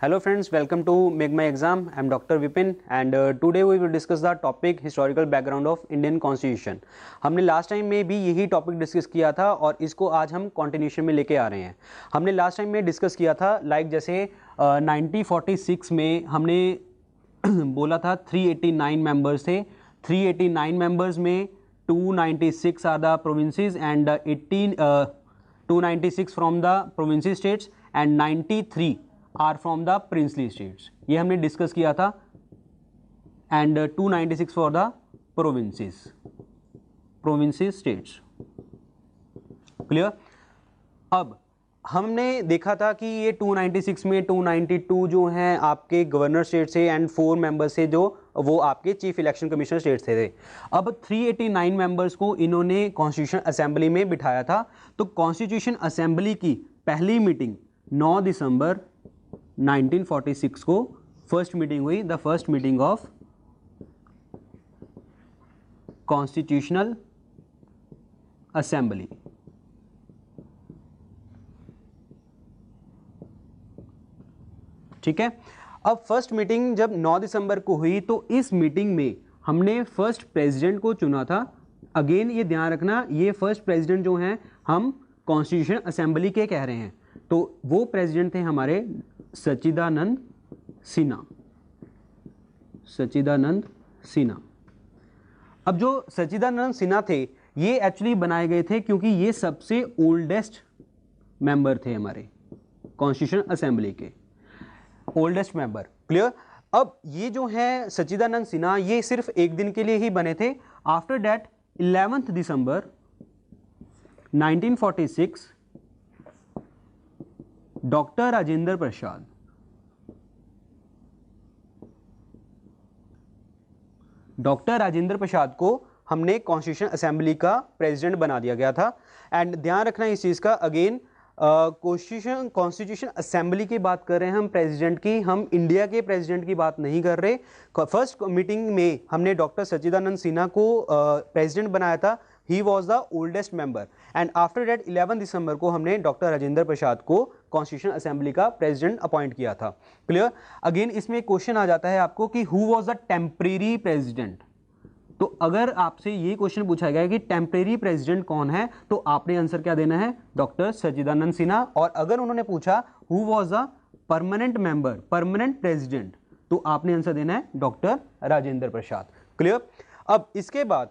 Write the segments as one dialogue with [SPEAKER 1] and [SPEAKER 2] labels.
[SPEAKER 1] Hello friends, welcome to Make My Exam. I am Dr. Vipin and today we will discuss the topic historical background of Indian Constitution. हमने last time में भी यही topic discuss किया था और इसको आज हम कंटिन्यूशन में लेके आ रहे हैं. हमने लास्ट टाइम में डिस्कस किया था जैसे 1946 में हमने बोला था 389 मेंबर्स थे. 389 मेंबर्स में 296 are the provinces and 296 from the provinces states and 93 are from the princely states. ये हमने डिस्कस किया था. And 296 for the provinces states. Clear. अब हमने देखा था कि ये 296 में 292 जो हैं आपके गवर्नर स्टेट से एंड 4 मेंबर्स से जो वो आपके चीफ इलेक्शन कमिश्नर स्टेट थे. अब 389 मेंबर्स को इन्होंने कॉन्स्टिट्यूशन असेंबली में बिठाया था. तो कॉन्स्टिट्यूशन असेंबली की पहली मीटिंग 9 दिसंबर 1946 को फर्स्ट मीटिंग हुई. The first meeting of constitutional assembly. ठीक है. अब फर्स्ट मीटिंग जब 9 दिसंबर को हुई तो इस मीटिंग में हमने फर्स्ट प्रेसिडेंट को चुना था. अगेन ये ध्यान रखना, ये फर्स्ट प्रेसिडेंट जो हैं हम कॉन्स्टिट्यूशन असेंबली के कह रहे हैं. तो वो प्रेसिडेंट थे हमारे सच्चिदानंद सिन्हा. सच्चिदानंद सिन्हा. अब जो सच्चिदानंद सिन्हा थे ये एक्चुअली बनाए गए थे क्योंकि ये सबसे ओल्डेस्ट मेंबर थे हमारे कॉन्स्टिट्यूशन असेंबली के. Oldest member. क्लियर. अब ये जो है सच्चिदानंद सिन्हा ये सिर्फ एक दिन के लिए ही बने थे. आफ्टर दैट 11 दिसंबर 1946 डॉक्टर राजेंद्र प्रसाद को हमने कॉन्स्टिट्यूशन असेंबली का प्रेसिडेंट बना दिया गया था. एंड ध्यान रखना इस चीज का, अगेन कॉन्स्टिट्यूशन असेंबली की बात कर रहे हैं हम प्रेसिडेंट की, हम इंडिया के प्रेसिडेंट की बात नहीं कर रहे. फर्स्ट मीटिंग में हमने डॉक्टर सच्चिदानंद सिन्हा को प्रेसिडेंट बनाया था. He was the oldest member. And after that 11 दिसंबर को हमने डॉक्टर राजेंद्र प्रसाद को कॉन्स्टिट्यूशन असेंबली का प्रेसिडेंट अपॉइंट किया था. क्लियर. अगेन इसमें क्वेश्चन आ जाता है आपको कि who was the temporary president. तो अगर आपसे ये क्वेश्चन पूछा गया कि टेम्परेरी प्रेसिडेंट कौन है तो आपने आंसर क्या देना है, डॉक्टर सच्चिदानंद सिन्हा. और अगर उन्होंने पूछा who was a permanent member, permanent president, तो आपने आंसर देना है डॉक्टर राजेंद्र प्रसाद. क्लियर. अब इसके बाद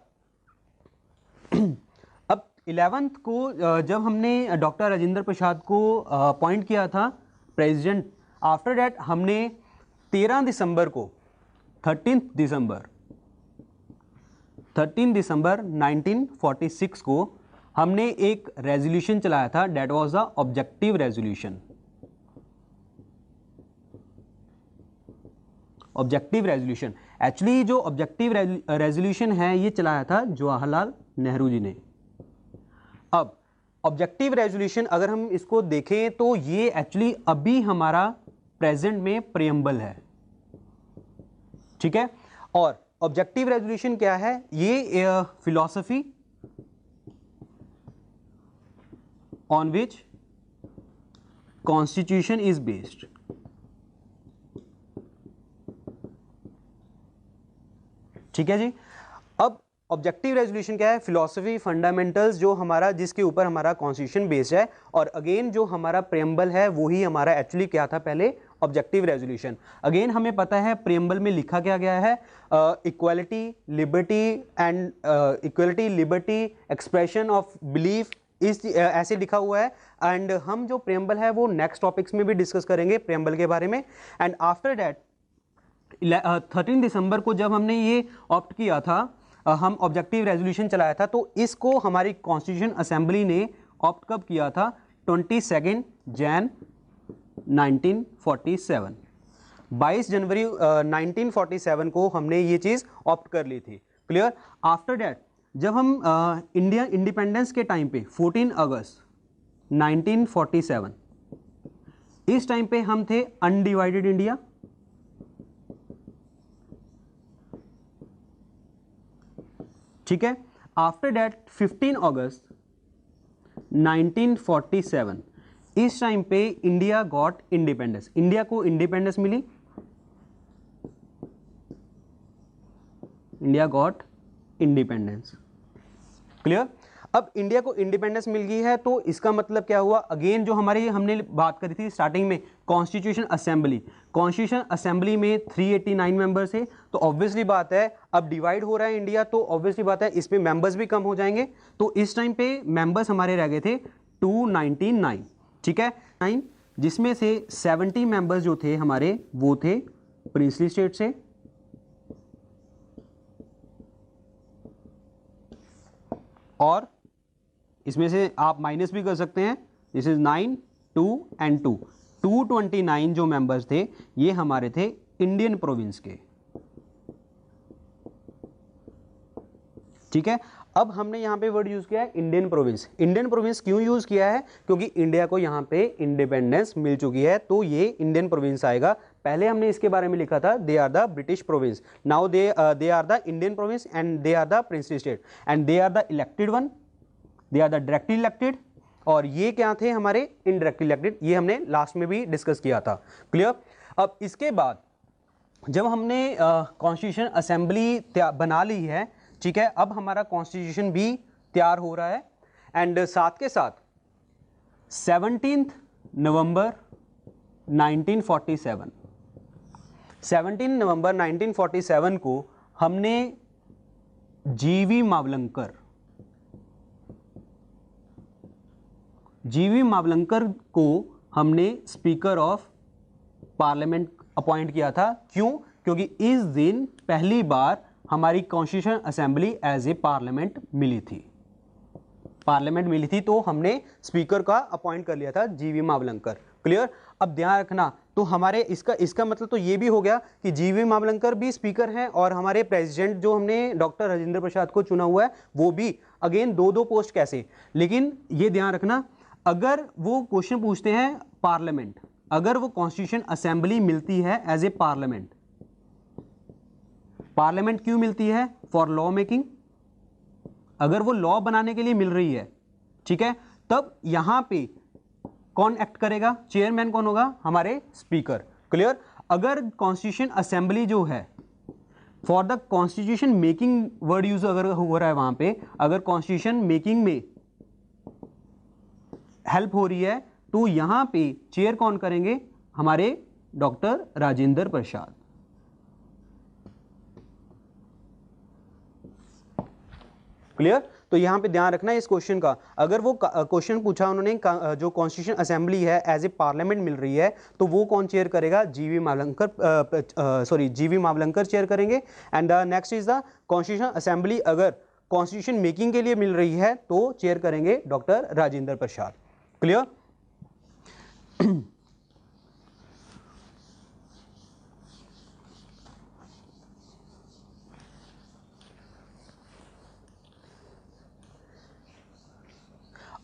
[SPEAKER 1] अब 11th को जब हमने डॉक्टर राजेंद्र प्रसाद को अपॉइंट किया था प्रेसिडेंट, आफ्टर दैट हमने 13 दिसंबर 1946 को हमने एक रेजोल्यूशन चलाया था. That was the objective resolution. Objective resolution actually जो ऑब्जेक्टिव रेजोल्यूशन है ये चलाया था जवाहरलाल नेहरू जी ने. अब ऑब्जेक्टिव रेजोल्यूशन अगर हम इसको देखें तो ये एक्चुअली अभी हमारा प्रेजेंट में प्रीएम्बल है. ठीक है. और ऑब्जेक्टिव रेजोल्यूशन क्या है, ये philosophy on which constitution is based. ठीक है जी. अब ऑब्जेक्टिव रेजोल्यूशन क्या है, फिलॉसफी फंडामेंटल्स जो हमारा जिसके ऊपर हमारा कॉन्स्टिट्यूशन बेस्ड है. और अगेन जो हमारा प्रीएम्बल है वही हमारा एक्चुअली क्या था पहले, ऑब्जेक्टिव रेजोल्यूशन. अगेन हमें पता है प्रीएम्बल में लिखा क्या गया है, equality liberty expression of belief इस ऐसे लिखा हुआ है. एंड हम जो प्रीएम्बल है वो नेक्स्ट टॉपिक्स में भी डिस्कस करेंगे प्रीएम्बल के बारे में. एंड आफ्टर दैट 13 दिसंबर को जब हमने ये ऑप्ट किया था, हम ऑब्जेक्टिव रेजोल्यूशन चलाया था, तो इसको हमारी कॉन्स्टिट्यूशन असेंबली ने ऑप्ट कब किया था, 22 जैन 1947. 22 जनवरी 1947 को हमने ये चीज ऑप्ट कर ली थी. क्लियर. आफ्टर दैट जब हम इंडिया इंडिपेंडेंस के टाइम पे 14 अगस्त 1947 इस टाइम पे हम थे अनडिवाइडेड इंडिया. ठीक है. आफ्टर दैट 15 अगस्त 1947 इस टाइम पे इंडिया गॉट इंडिपेंडेंस, इंडिया को इंडिपेंडेंस मिली, इंडिया गॉट इंडिपेंडेंस। क्लियर। अब इंडिया को इंडिपेंडेंस मिल गई है तो इसका मतलब क्या हुआ, अगेन जो हमारी हमने बात करी थी स्टार्टिंग में कॉन्स्टिट्यूशन असेंबली, कॉन्स्टिट्यूशन असेंबली में 389 मेंबर्स है, तो ऑब्वियसली बात है अब डिवाइड हो रहा है इंडिया, तो ऑब्वियसली बात है इसमें मेंबर्स भी कम हो जाएंगे, तो इस टाइम पे मेंबर्स हमारे रह गए थे 299, ठीक है 9, जिसमें से 70 मेंबर्स जो थे हमारे वो थे प्रिंसली स्टेट से, और इसमें से आप माइनस भी कर सकते हैं, दिस इज 9 2 एंड 2, 229 जो मेंबर्स थे ये हमारे थे इंडियन प्रोविंस के, ठीक है। अब हमने यहां पे वर्ड यूज किया है इंडियन प्रोविंस। इंडियन प्रोविंस क्यों यूज किया है, क्योंकि इंडिया को यहां पे इंडिपेंडेंस मिल चुकी है, तो ये इंडियन प्रोविंस आएगा। पहले हमने इसके बारे में लिखा था they are the British province, now they are the Indian province and they are the princely state and they are the elected one, they are the directly elected, और ये क्या थे हमारे इनडायरेक्टली इलेक्टेड, ये हमने लास्ट में भी discuss किया था। क्लियर। अब इसके बाद जब हमने कॉन्स्टिट्यूशन असेंबली बना ली है, ठीक है, अब हमारा कॉन्स्टिट्यूशन भी तैयार हो रहा है, एंड साथ के साथ 17 नवंबर 1947, 17 नवंबर 1947 को हमने जीवी मावलंकर को हमने स्पीकर ऑफ पार्लियामेंट अपॉइंट किया था। क्यों, क्योंकि इस दिन पहली बार हमारी constitution assembly as a parliament मिली थी, तो हमने स्पीकर का अपॉइंट कर लिया था जीवी मावलंकर। क्लियर। अब ध्यान रखना, तो हमारे इसका मतलब तो ये भी हो गया कि जीवी मावलंकर भी स्पीकर हैं, और हमारे प्रेसिडेंट जो हमने डॉक्टर राजेंद्र प्रसाद को चुना हुआ है वो भी, अगेन दो पोस्ट कैसे, लेकिन ये ध्यान रखना अगर वो क्वेश्चन पूछते हैं पार्लियामेंट, अगर वो कॉन्स्टिट्यूशन असेंबली मिलती है एज ए पार्लियामेंट, पार्लियामेंट क्यों मिलती है, फॉर लॉ मेकिंग, अगर वो लॉ बनाने के लिए मिल रही है, ठीक है, तब यहां पे कौन एक्ट करेगा, चेयरमैन कौन होगा, हमारे स्पीकर। क्लियर। अगर कॉन्स्टिट्यूशन असेंबली जो है for the constitution making word use अगर हो रहा है वहां पे, अगर कॉन्स्टिट्यूशन मेकिंग में हेल्प हो रही है, तो यहां पे चेयर कौन करेंगे, हमारे डॉक्टर राजेंद्र प्रसाद। क्लियर। तो यहां पे ध्यान रखना इस क्वेश्चन का, अगर वो क्वेश्चन पूछा उन्होंने जो कॉन्स्टिट्यूशन असेंबली है एज ए पार्लियामेंट मिल रही है, तो वो कौन चेयर करेगा, जीवी मावलंकर चेयर करेंगे। And next is the constitution assembly अगर कॉन्स्टिट्यूशन मेकिंग के लिए मिल रही है तो चेयर करेंगे डॉक्टर राजेंद्र प्रसाद। क्लियर।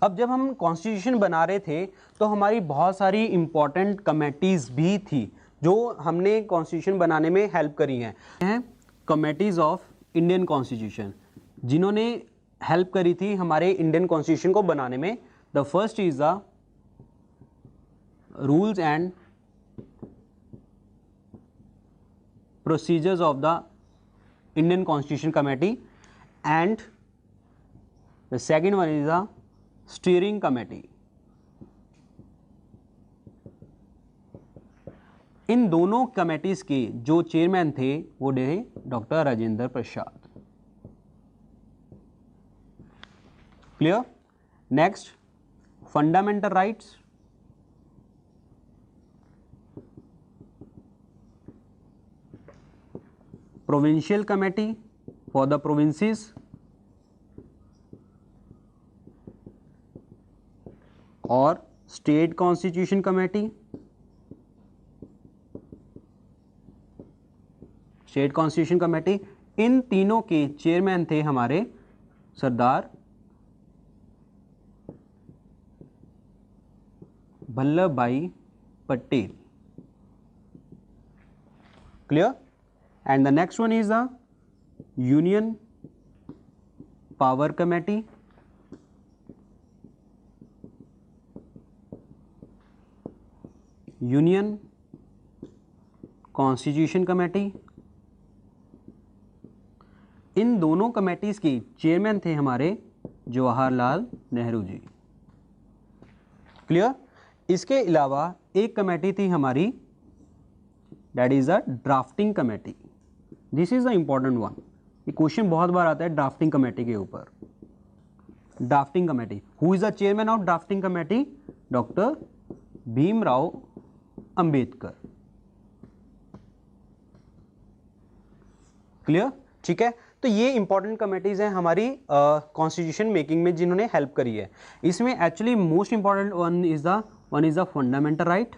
[SPEAKER 1] अब जब हम कॉन्स्टिट्यूशन बना रहे थे तो हमारी बहुत सारी इंपॉर्टेंट कमेटीज भी थी जो हमने कॉन्स्टिट्यूशन बनाने में हेल्प करी हैं कमेटीज ऑफ इंडियन कॉन्स्टिट्यूशन, जिन्होंने हेल्प करी थी हमारे इंडियन कॉन्स्टिट्यूशन को बनाने में। The first is the rules and procedures of the Indian constitution committee, and the second one is the steering committee. इन दोनों कमेटीज के जो चेयरमैन थे वो थे doctor Rajendra Prasad. Clear. Next, fundamental rights, provincial committee for the provinces, और state constitution committee, state constitution committee. इन तीनों के चेयरमैन थे हमारे Sardar Vallabhbhai Patel. Clear. And the next one is the union power committee, union constitution committee. इन दोनों committees की chairman थे हमारे जवाहरलाल नेहरू जी। क्लियर। इसके अलावा एक कमेटी थी हमारी, that is a drafting committee. This is the important one. ये क्वेश्चन बहुत बार आता है ड्राफ्टिंग कमेटी के ऊपर। Drafting committee, who is the chairman of drafting committee? Doctor Bhimrao Ambedkar. Clear, ठीक है। तो ये इंपॉर्टेंट कमेटीज हैं हमारी कॉन्स्टिट्यूशन मेकिंग में जिन्होंने हेल्प करी है। इसमें actually most important one is the fundamental right,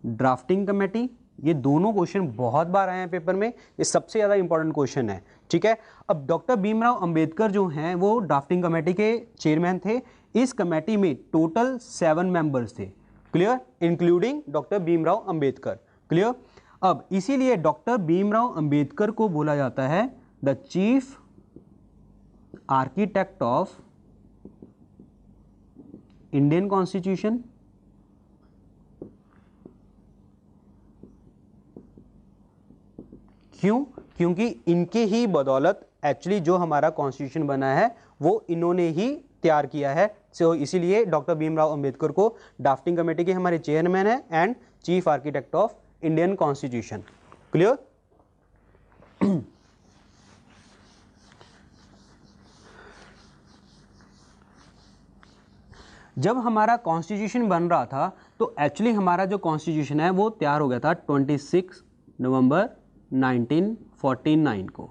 [SPEAKER 1] drafting committee. ये दोनों क्वेश्चन बहुत बार आए हैं पेपर में, ये सबसे ज़्यादा इंपॉर्टेंट क्वेश्चन है, ठीक है। अब डॉक्टर भीमराव अंबेडकर जो हैं वो ड्राफ्टिंग कमेटी के चेयरमैन थे। इस कमेटी में टोटल 7 मेंबर्स थे। Clear, including doctor Bhimrao Ambedkar. Clear. अब इसीलिए डॉक्टर भीमराव अंबेडकर को बोला जाता है the chief architect of Indian constitution. क्यों? क्योंकि इनके ही बदौलत एक्चुअली जो हमारा कॉन्स्टिट्यूशन बना है वो इन्होंने ही तैयार किया है। सो इसीलिए डॉक्टर भीमराव अंबेडकर को ड्राफ्टिंग कमेटी के हमारे चेयरमैन है and chief architect of Indian constitution. Clear. जब हमारा कॉन्स्टिट्यूशन बन रहा था तो एक्चुअली हमारा जो कॉन्स्टिट्यूशन है वो तैयार हो गया था 26 नवंबर 1949 को।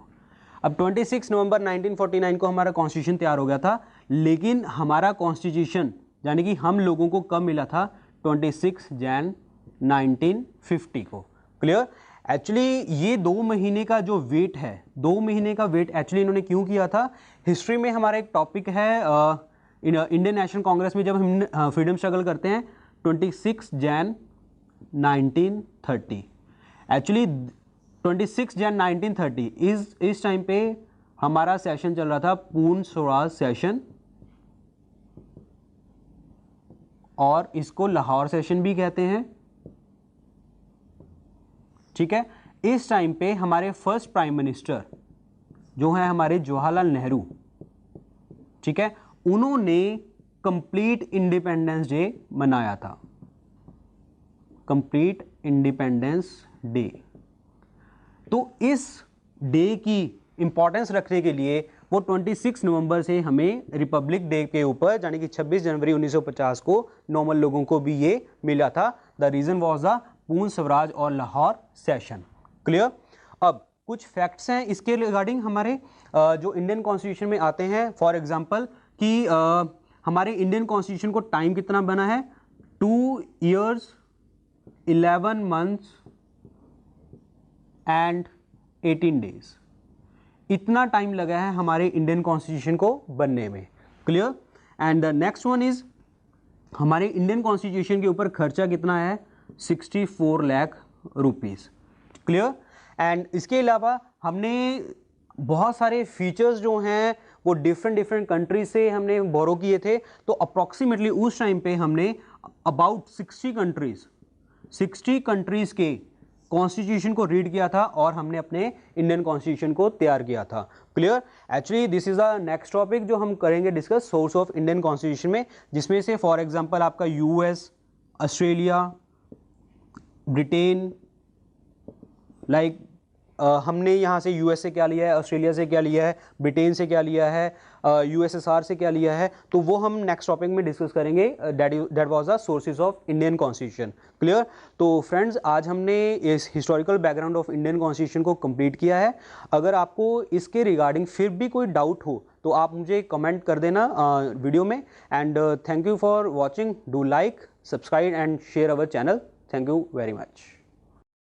[SPEAKER 1] अब 26 नवंबर 1949 को हमारा कॉन्स्टिट्यूशन तैयार हो गया था, लेकिन हमारा कॉन्स्टिट्यूशन यानी कि हम लोगों को कब मिला था? 26 जैन 1950 को। क्लियर। एक्चुअली ये 2 महीने का जो वेट है, 2 महीने का वेट एक्चुअली इन्होंने क्यों किया था? हिस्ट्री में हमारा एक टॉपिक है इंडियन नेशनल कांग्रेस में जब हम फ्रीडम स्ट्रगल करते हैं 26 जैन 1930। एक्चुअली 26 जैन 1930 इस टाइम पे हमारा सेशन चल रहा था पूर्ण स्वराज सेशन, और इसको लाहौर सेशन भी कहते हैं, ठीक है। इस टाइम पे हमारे फर्स्ट प्राइम मिनिस्टर जो है हमारे जवाहरलाल नेहरू, ठीक है, उन्होंने कंप्लीट इंडिपेंडेंस डे मनाया था। Complete independence day. तो इस डे की इंपॉर्टेंस रखने के लिए वो 26 नवंबर से हमें रिपब्लिक डे के ऊपर यानी कि 26 जनवरी 1950 को नॉर्मल लोगों को भी ये मिला था। द रीजन वाज द पूर्ण स्वराज और लाहौर सेशन। क्लियर। अब कुछ फैक्ट्स हैं इसके रिगार्डिंग हमारे जो इंडियन कॉन्स्टिट्यूशन में आते हैं। फॉर एग्जांपल कि हमारे इंडियन कॉन्स्टिट्यूशन को टाइम कितना बना है? 2 years 11 months एंड 18 days। इतना टाइम लगा है हमारे इंडियन कॉन्स्टिट्यूशन को बनने में। Clear. And the next one is हमारे इंडियन कॉन्स्टिट्यूशन के ऊपर खर्चा कितना है? 64 लाख रुपीस। क्लियर। एंड इसके अलावा हमने बहुत सारे फीचर्स जो हैं वो डिफरेंट कंट्री से हमने बोरो किए थे। तो अप्रॉक्सीमेटली उस टाइम पे हमने अबाउट 60 कंट्रीज के कॉन्स्टिट्यूशन को रीड किया था और हमने अपने इंडियन कॉन्स्टिट्यूशन को तैयार किया था। Clear. Actually this is the next topic जो हम करेंगे discuss, source of Indian constitution में, जिसमें से फॉर एग्जांपल आपका यूएस, ऑस्ट्रेलिया, ब्रिटेन, लाइक हमने यहाँ से यूएस से क्या लिया है, ऑस्ट्रेलिया से क्या लिया है, ब्रिटेन से क्या लिया है, यूएसएसआर से क्या लिया है, तो वो हम नेक्स्ट टॉपिक में डिस्कस करेंगे। That was the sources of Indian constitution. Clear. तो फ्रेंड्स आज हमने इस historical background of Indian constitution को कंप्लीट किया है। अगर आपको इसके रिगार्डिंग फिर भी कोई डाउट हो तो आप मुझे कमेंट कर देना वीडियो में। And thank you for watching. Do like, subscribe and share our channel. Thank you very much.